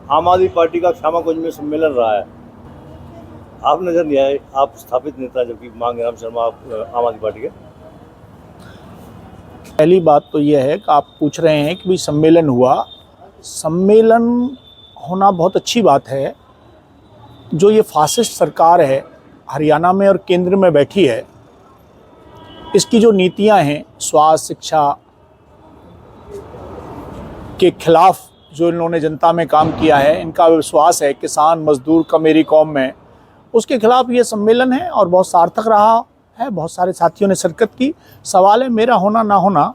आम आदमी पार्टी का श्यामा कुंज में सम्मेलन रहा है, आप नजर नहीं आए, आप स्थापित नेता जबकि मांगेराम शर्मा आप आम आदमी पार्टी के। पहली बात तो यह है कि आप पूछ रहे हैं कि भाई सम्मेलन हुआ, सम्मेलन होना बहुत अच्छी बात है। जो ये फासिस्ट सरकार है हरियाणा में और केंद्र में बैठी है, इसकी जो नीतियां हैं स्वास्थ्य शिक्षा के खिलाफ जो इन्होंने जनता में काम किया है, इनका विश्वास है किसान मजदूर का मेरी कौम में, उसके खिलाफ ये सम्मेलन है और बहुत सार्थक रहा है। बहुत सारे साथियों ने शिरकत की। सवाल है मेरा होना ना होना,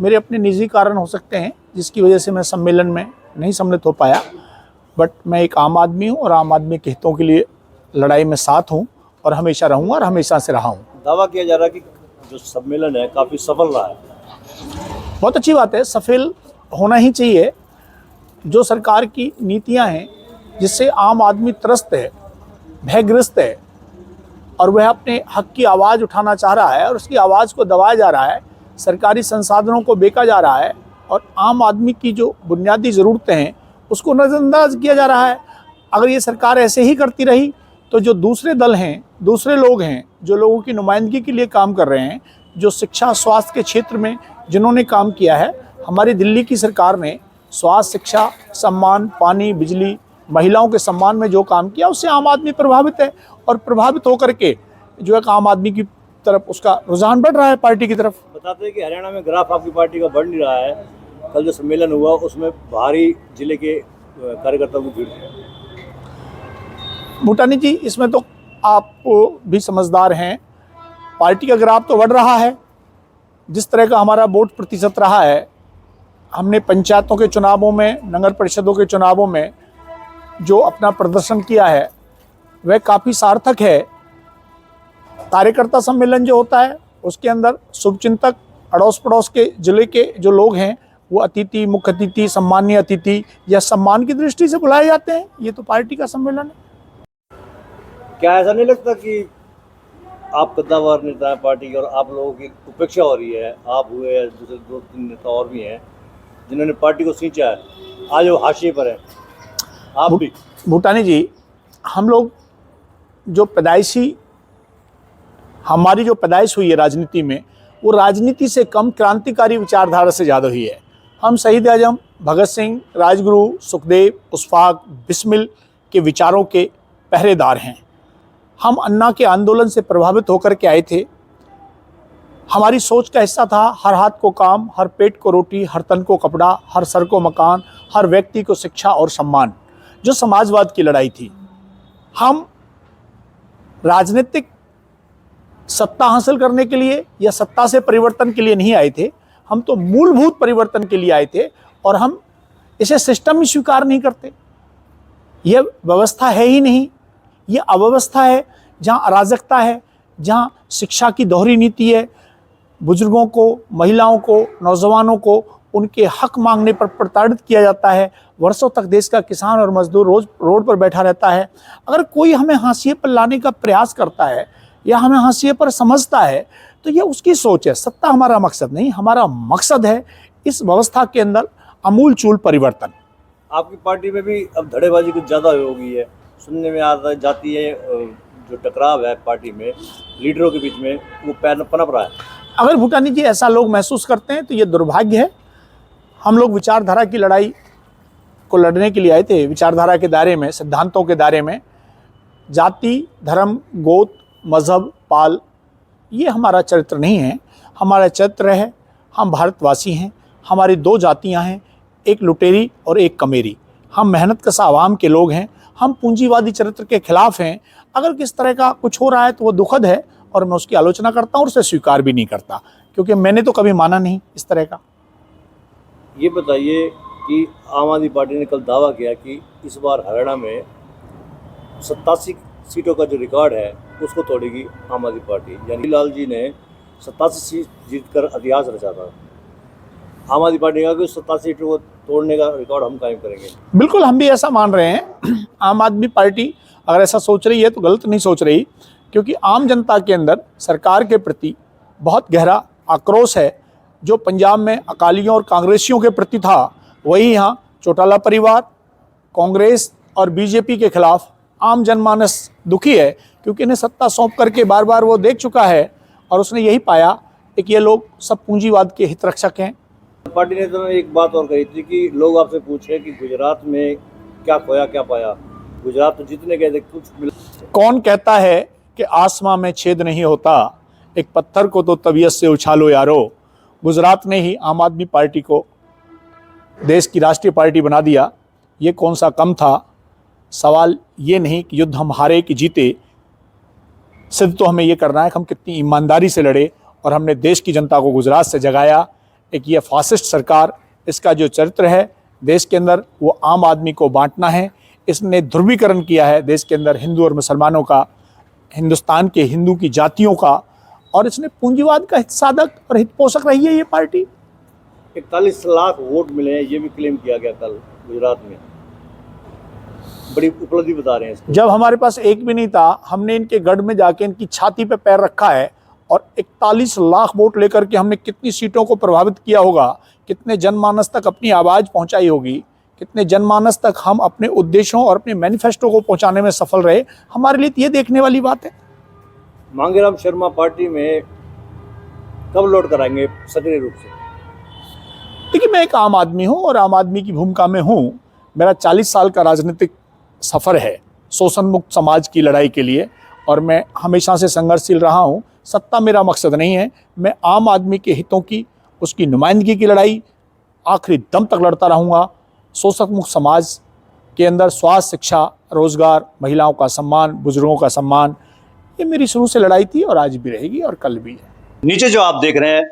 मेरे अपने निजी कारण हो सकते हैं जिसकी वजह से मैं सम्मेलन में नहीं सम्मिलित हो पाया, बट मैं एक आम आदमी हूँ और आम आदमी के हितों के लिए लड़ाई में साथ हूँ और हमेशा रहूँगा और हमेशा से रहा हूँ। दावा किया जा रहा है कि जो सम्मेलन है काफ़ी सफल रहा है। बहुत अच्छी बात है, सफल होना ही चाहिए। जो सरकार की नीतियां हैं जिससे आम आदमी त्रस्त है, भयग्रस्त है और वह अपने हक की आवाज़ उठाना चाह रहा है और उसकी आवाज़ को दबाया जा रहा है, सरकारी संसाधनों को बेचा जा रहा है और आम आदमी की जो बुनियादी ज़रूरतें हैं उसको नज़रअंदाज किया जा रहा है। अगर ये सरकार ऐसे ही करती रही तो जो दूसरे दल हैं, दूसरे लोग हैं जो लोगों की नुमाइंदगी के लिए काम कर रहे हैं, जो शिक्षा स्वास्थ्य के क्षेत्र में जिन्होंने काम किया है, हमारी दिल्ली की सरकार ने स्वास्थ्य शिक्षा सम्मान पानी बिजली महिलाओं के सम्मान में जो काम किया उससे आम आदमी प्रभावित है और प्रभावित होकर के जो है आम आदमी की तरफ उसका रुझान बढ़ रहा है पार्टी की तरफ। बताते हैं कि हरियाणा में ग्राफ आपकी पार्टी का बढ़ नहीं रहा है। कल जो सम्मेलन हुआ उसमें बाहरी जिले के कार्यकर्ताओं की भीड़ है। भूटानी जी, इसमें तो आप भी समझदार हैं, पार्टी का ग्राफ तो बढ़ रहा है। जिस तरह का हमारा वोट प्रतिशत रहा है, हमने पंचायतों के चुनावों में, नगर परिषदों के चुनावों में जो अपना प्रदर्शन किया है वह काफ़ी सार्थक है। कार्यकर्ता सम्मेलन जो होता है उसके अंदर शुभचिंतक अड़ोस पड़ोस के जिले के जो लोग हैं वो अतिथि, मुख्य अतिथि, सम्मानीय अतिथि या सम्मान की दृष्टि से बुलाए जाते हैं। ये तो पार्टी का सम्मेलन है। क्या ऐसा नहीं लगता कि आप कद्दावर नेता है पार्टी की और आप लोगों की उपेक्षा हो रही है? आप हुए, दूसरे 2-3 नेता और भी हैं जिन्होंने पार्टी को सींचा है, आज वो हाशिए पर है, आप भी। भूटानी जी, हम लोग जो हमारी जो पैदाइश हुई है राजनीति में, वो राजनीति से कम क्रांतिकारी विचारधारा से ज़्यादा हुई है। हम शहीद आजम भगत सिंह, राजगुरु, सुखदेव, उस्फाक, बिस्मिल के विचारों के पहरेदार हैं। हम अन्ना के आंदोलन से प्रभावित होकर के आए थे। हमारी सोच का हिस्सा था हर हाथ को काम, हर पेट को रोटी, हर तन को कपड़ा, हर सर को मकान, हर व्यक्ति को शिक्षा और सम्मान, जो समाजवाद की लड़ाई थी। हम राजनीतिक सत्ता हासिल करने के लिए या सत्ता से परिवर्तन के लिए नहीं आए थे, हम तो मूलभूत परिवर्तन के लिए आए थे और हम इसे सिस्टम ही स्वीकार नहीं करते। यह व्यवस्था है ही नहीं, यह अव्यवस्था है जहां अराजकता है, जहां शिक्षा की दोहरी नीति है, बुजुर्गों को, महिलाओं को, नौजवानों को उनके हक मांगने पर प्रताड़ित किया जाता है। वर्षों तक देश का किसान और मजदूर रोज रोड पर बैठा रहता है। अगर कोई हमें हाशिए पर लाने का प्रयास करता है या हमें हाशिए पर समझता है तो ये उसकी सोच है। सत्ता हमारा मकसद नहीं, हमारा मकसद है इस व्यवस्था के अंदर अमूल चूल परिवर्तन। आपकी पार्टी में भी अब धड़ेबाजी कुछ ज़्यादा हो गई है, सुनने में आता जाती है जो टकराव है पार्टी में लीडरों के बीच में वो पनप रहा है। अगर भूटानी जी ऐसा लोग महसूस करते हैं तो ये दुर्भाग्य है। हम लोग विचारधारा की लड़ाई को लड़ने के लिए आए थे, विचारधारा के दायरे में, सिद्धांतों के दायरे में। जाति, धर्म, गोत्र, मजहब, पाल, ये हमारा चरित्र नहीं है। हमारा चरित्र है हम भारतवासी हैं, हमारी 2 जातियां हैं, एक लुटेरी और एक कमेरी। हम मेहनत कसा आवाम के लोग हैं, हम पूंजीवादी चरित्र के खिलाफ हैं। अगर किस तरह का कुछ हो रहा है तो वो दुखद है और मैं उसकी आलोचना करता हूँ और उसे स्वीकार भी नहीं करता, क्योंकि मैंने तो कभी माना नहीं इस तरह का। ये बताइए कि आम आदमी पार्टी ने कल दावा किया कि इस बार हरियाणा में 87 सीटों का जो रिकॉर्ड है उसको तोड़ेगी आम आदमी पार्टी। यानी लाल जी ने 87 सीट जीतकर इतिहास रचा था। आम आदमी पार्टी का 87 सीटों को तोड़ने का रिकॉर्ड हम कायम करेंगे। बिल्कुल, हम भी ऐसा मान रहे हैं। आम आदमी पार्टी अगर ऐसा सोच रही है तो गलत नहीं सोच रही, क्योंकि आम जनता के अंदर सरकार के प्रति बहुत गहरा आक्रोश है। जो पंजाब में अकालियों और कांग्रेसियों के प्रति था वही यहाँ चौटाला परिवार, कांग्रेस और बीजेपी के खिलाफ आम जनमानस दुखी है, क्योंकि इन्हें सत्ता सौंप करके बार बार वो देख चुका है और उसने यही पाया कि ये लोग सब पूंजीवाद के हितरक्षक हैं। पार्टी ने तो एक बात और कही थी कि लोग आपसे पूछे कि गुजरात में क्या खोया क्या पाया। गुजरात तो जीतने गए थे, कुछ मिला। कौन कहता है कि आसमां में छेद नहीं होता, एक पत्थर को तो तबीयत से उछालो यारो। गुजरात ने ही आम आदमी पार्टी को देश की राष्ट्रीय पार्टी बना दिया। ये कौन सा कम था। सवाल ये नहीं कि युद्ध हम हारे कि जीते, सिद्ध तो हमें ये करना है कि हम कितनी ईमानदारी से लड़े और हमने देश की जनता को गुजरात से जगाया। एक ये फासिस्ट सरकार, इसका जो चरित्र है देश के अंदर वो आम आदमी को बांटना है। इसने ध्रुवीकरण किया है देश के अंदर हिंदू और मुसलमानों का, हिंदुस्तान के हिंदू की जातियों का, और इसने पूंजीवाद का हित साधक और हित पोषक रही है ये पार्टी। 41 लाख वोट मिले हैं, ये भी क्लेम किया गया कल गुजरात में। बड़ी उपलब्धि बता रहे हैं इसको। जब हमारे पास एक भी नहीं था, हमने इनके गढ़ में जाके इनकी छाती पे पैर रखा है और 41 लाख वोट लेकर के हमने कितनी सीटों को प्रभावित किया होगा, कितने जनमानस तक अपनी आवाज़ पहुंचाई होगी, कितने जनमानस तक हम अपने उद्देश्यों और अपने मैनिफेस्टो को पहुंचाने में सफल रहे, हमारे लिए ये देखने वाली बात है। मांगेराम शर्मा पार्टी में कब लौट कर आएंगे सक्रिय रूप से? देखिए, मैं एक आम आदमी हूँ और आम आदमी की भूमिका में हूँ। मेरा 40 साल का राजनीतिक सफ़र है शोषण मुक्त समाज की लड़ाई के लिए, और मैं हमेशा से संघर्षशील रहा हूँ। सत्ता मेरा मकसद नहीं है, मैं आम आदमी के हितों की, उसकी नुमाइंदगी की लड़ाई आखिरी दम तक लड़ता रहूँगा। शोषण मुक्त समाज के अंदर स्वास्थ्य, शिक्षा, रोजगार, महिलाओं का सम्मान, बुजुर्गों का सम्मान, ये मेरी शुरू से लड़ाई थी और आज भी रहेगी और कल भी है। नीचे जो आप देख रहे हैं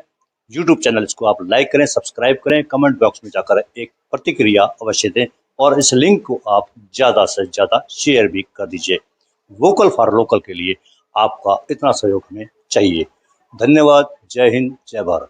YouTube चैनल, इसको आप लाइक करें, सब्सक्राइब करें, कमेंट बॉक्स में जाकर एक प्रतिक्रिया अवश्य दें और इस लिंक को आप ज़्यादा से ज़्यादा शेयर भी कर दीजिए। वोकल फॉर लोकल के लिए आपका इतना सहयोग हमें चाहिए। धन्यवाद। जय हिंद, जय भारत।